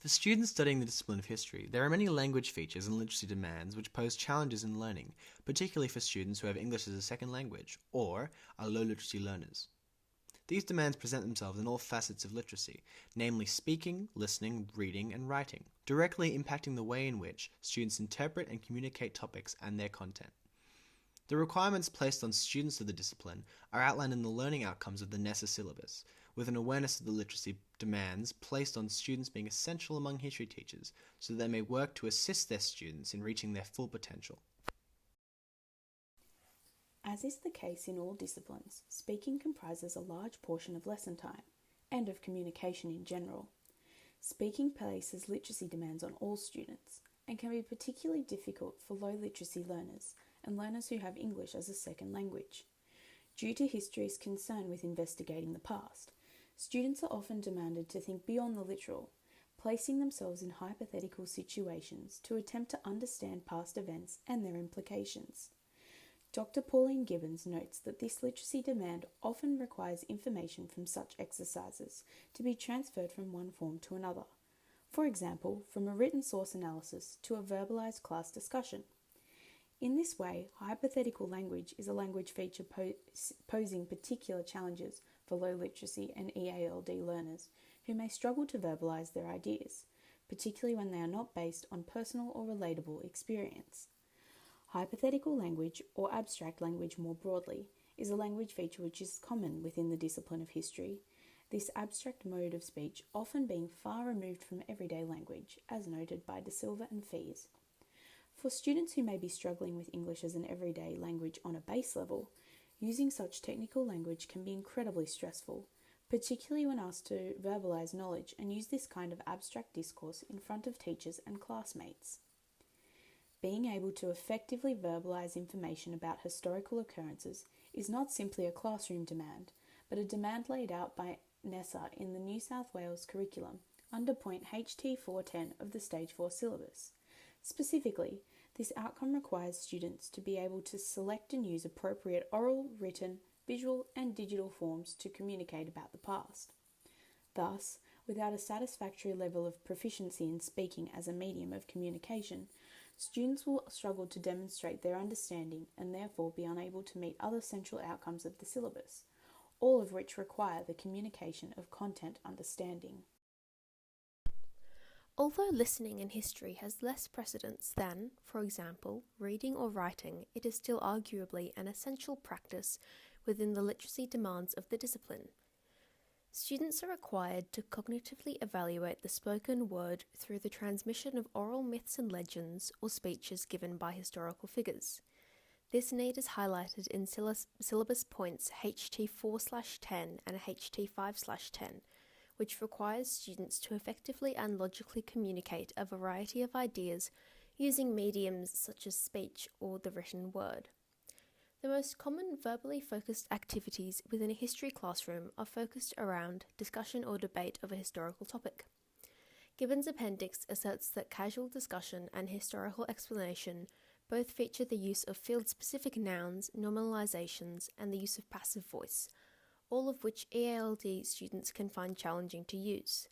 For students studying the discipline of history, there are many language features and literacy demands which pose challenges in learning, particularly for students who have English as a second language or are low literacy learners. These demands present themselves in all facets of literacy, namely speaking, listening, reading, and writing, directly impacting the way in which students interpret and communicate topics and their content. The requirements placed on students of the discipline are outlined in the learning outcomes of the EDSE syllabus, with an awareness of the literacy demands placed on students being essential among history teachers so that they may work to assist their students in reaching their full potential. As is the case in all disciplines, speaking comprises a large portion of lesson time, and of communication in general. Speaking places literacy demands on all students, and can be particularly difficult for low literacy learners and learners who have English as a second language. Due to history's concern with investigating the past, students are often demanded to think beyond the literal, placing themselves in hypothetical situations to attempt to understand past events and their implications. Dr. Pauline Gibbons notes that this literacy demand often requires information from such exercises to be transferred from one form to another, for example, from a written source analysis to a verbalized class discussion. In this way, hypothetical language is a language feature posing particular challenges for low literacy and EALD learners who may struggle to verbalize their ideas, particularly when they are not based on personal or relatable experience. Hypothetical language, or abstract language more broadly, is a language feature which is common within the discipline of history, this abstract mode of speech often being far removed from everyday language, as noted by De Silva and Fees. For students who may be struggling with English as an everyday language on a base level, using such technical language can be incredibly stressful, particularly when asked to verbalize knowledge and use this kind of abstract discourse in front of teachers and classmates. Being able to effectively verbalize information about historical occurrences is not simply a classroom demand, but a demand laid out by NESA in the New South Wales curriculum under point HT410 of the Stage 4 syllabus. Specifically, this outcome requires students to be able to select and use appropriate oral, written, visual, and digital forms to communicate about the past. Thus, without a satisfactory level of proficiency in speaking as a medium of communication, students will struggle to demonstrate their understanding and therefore be unable to meet other central outcomes of the syllabus, all of which require the communication of content understanding. Although listening in history has less precedence than, for example, reading or writing, it is still arguably an essential practice within the literacy demands of the discipline. Students are required to cognitively evaluate the spoken word through the transmission of oral myths and legends or speeches given by historical figures. This need is highlighted in syllabus points HT4/10 and HT5/10, which requires students to effectively and logically communicate a variety of ideas using mediums such as speech or the written word. The most common verbally focused activities within a history classroom are focused around discussion or debate of a historical topic. Gibbon's appendix asserts that casual discussion and historical explanation both feature the use of field-specific nouns, nominalizations, and the use of passive voice, all of which EALD students can find challenging to use.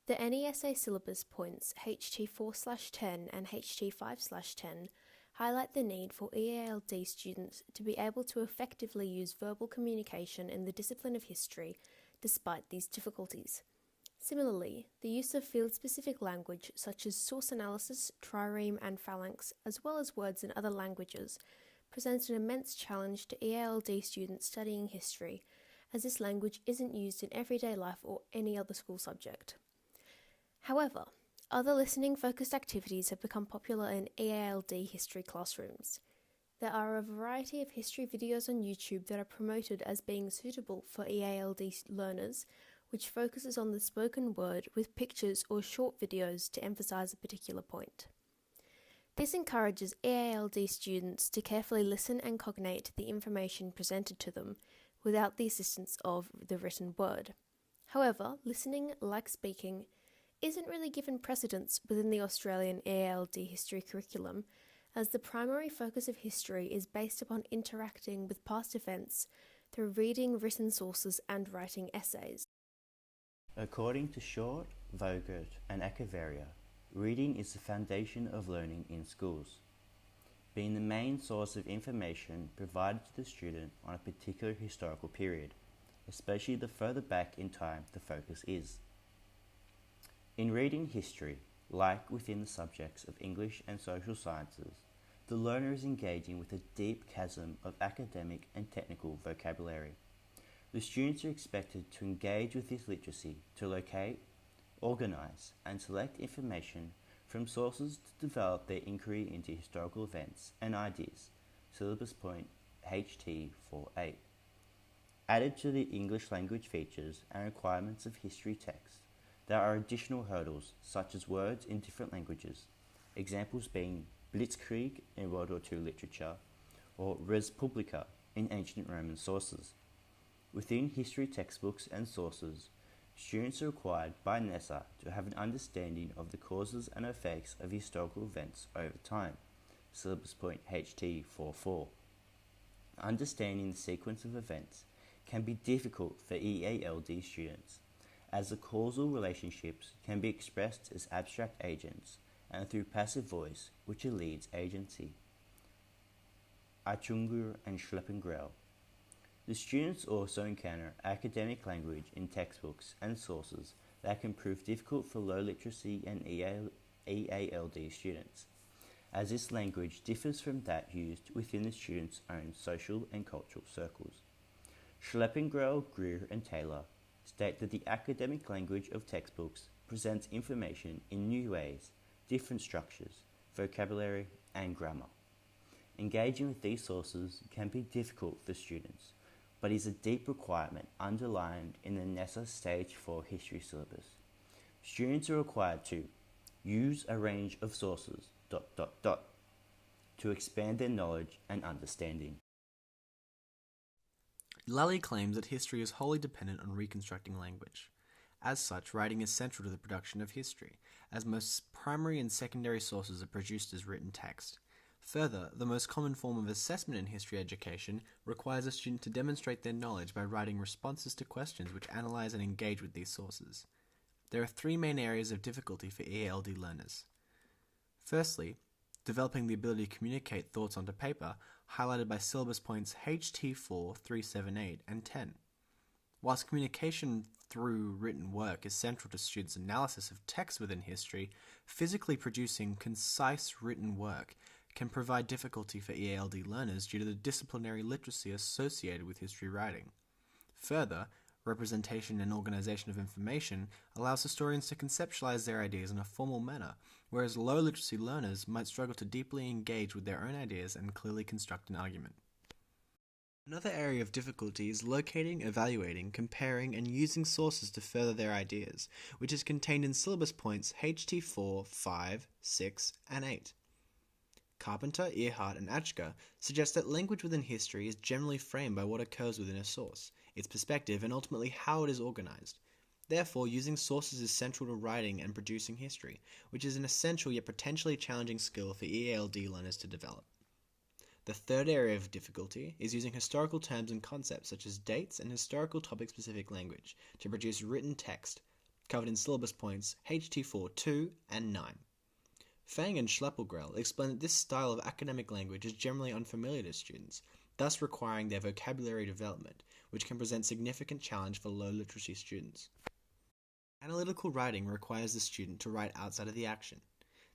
The NESA syllabus points HT4/10 and HT5/10 highlight the need for EALD students to be able to effectively use verbal communication in the discipline of history despite these difficulties. Similarly, the use of field-specific language such as source analysis, trireme and phalanx, as well as words in other languages, presents an immense challenge to EALD students studying history, as this language isn't used in everyday life or any other school subject. However, other listening-focused activities have become popular in EALD history classrooms. There are a variety of history videos on YouTube that are promoted as being suitable for EALD learners, which focuses on the spoken word with pictures or short videos to emphasize a particular point. This encourages EALD students to carefully listen and cognate the information presented to them without the assistance of the written word. However, listening, like speaking, isn't really given precedence within the Australian EALD history curriculum, as the primary focus of history is based upon interacting with past events through reading written sources and writing essays. According to short, Vogert, and Echeverria, reading is the foundation of learning in schools, being the main source of information provided to the student on a particular historical period, especially the further back in time the focus is. In reading history, like within the subjects of English and social sciences, the learner is engaging with a deep chasm of academic and technical vocabulary. The students are expected to engage with this literacy to locate, organize, and select information from sources to develop their inquiry into historical events and ideas, syllabus point HT48. Added to the English language features and requirements of history text, there are additional hurdles such as words in different languages, examples being Blitzkrieg in World War II literature or res publica in ancient Roman sources. Within history textbooks and sources, students are required by NESA to have an understanding of the causes and effects of historical events over time, syllabus point HT44. Understanding the sequence of events can be difficult for EALD students, as the causal relationships can be expressed as abstract agents and through passive voice, which leads agency. Achungur and Schleppengrell. The students also encounter academic language in textbooks and sources that can prove difficult for low literacy and EALD students, as this language differs from that used within the students' own social and cultural circles. Schleppengrell, Greer, and Taylor state that the academic language of textbooks presents information in new ways, different structures, vocabulary, and grammar. Engaging with these sources can be difficult for students, but is a deep requirement underlined in the NESA Stage 4 history syllabus. Students are required to use a range of sources, to expand their knowledge and understanding. Lally claims that history is wholly dependent on reconstructing language. As such, writing is central to the production of history, as most primary and secondary sources are produced as written text. Further, the most common form of assessment in history education requires a student to demonstrate their knowledge by writing responses to questions which analyze and engage with these sources. There are three main areas of difficulty for EALD learners. Firstly, developing the ability to communicate thoughts onto paper, highlighted by syllabus points HT4, 378, and 10. Whilst communication through written work is central to students' analysis of text within history, physically producing concise written work can provide difficulty for EALD learners due to the disciplinary literacy associated with history writing. Further, representation and organization of information allows historians to conceptualize their ideas in a formal manner, whereas low literacy learners might struggle to deeply engage with their own ideas and clearly construct an argument. Another area of difficulty is locating, evaluating, comparing, and using sources to further their ideas, which is contained in syllabus points HT4, 5, 6, and 8. Carpenter, Earhart, and Achka suggest that language within history is generally framed by what occurs within a source, its perspective, and ultimately how it is organized. Therefore, using sources is central to writing and producing history, which is an essential yet potentially challenging skill for EALD learners to develop. The third area of difficulty is using historical terms and concepts such as dates and historical topic-specific language to produce written text, covered in syllabus points HT4, 2, and 9. Fang and Schleppengrell explain that this style of academic language is generally unfamiliar to students, thus requiring their vocabulary development, which can present significant challenge for low literacy students. Analytical writing requires the student to write outside of the action.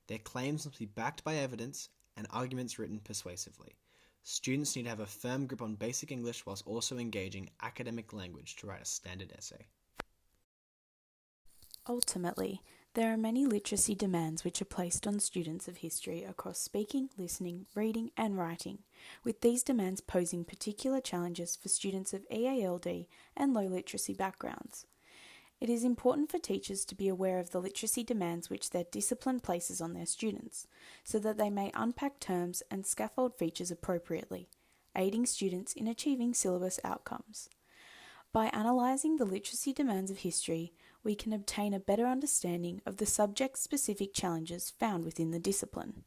Their claims must be backed by evidence and arguments written persuasively. Students need to have a firm grip on basic English whilst also engaging academic language to write a standard essay. Ultimately, there are many literacy demands which are placed on students of history across speaking, listening, reading, and writing, with these demands posing particular challenges for students of EALD and low literacy backgrounds. It is important for teachers to be aware of the literacy demands which their discipline places on their students, so that they may unpack terms and scaffold features appropriately, aiding students in achieving syllabus outcomes. By analysing the literacy demands of history, we can obtain a better understanding of the subject-specific challenges found within the discipline.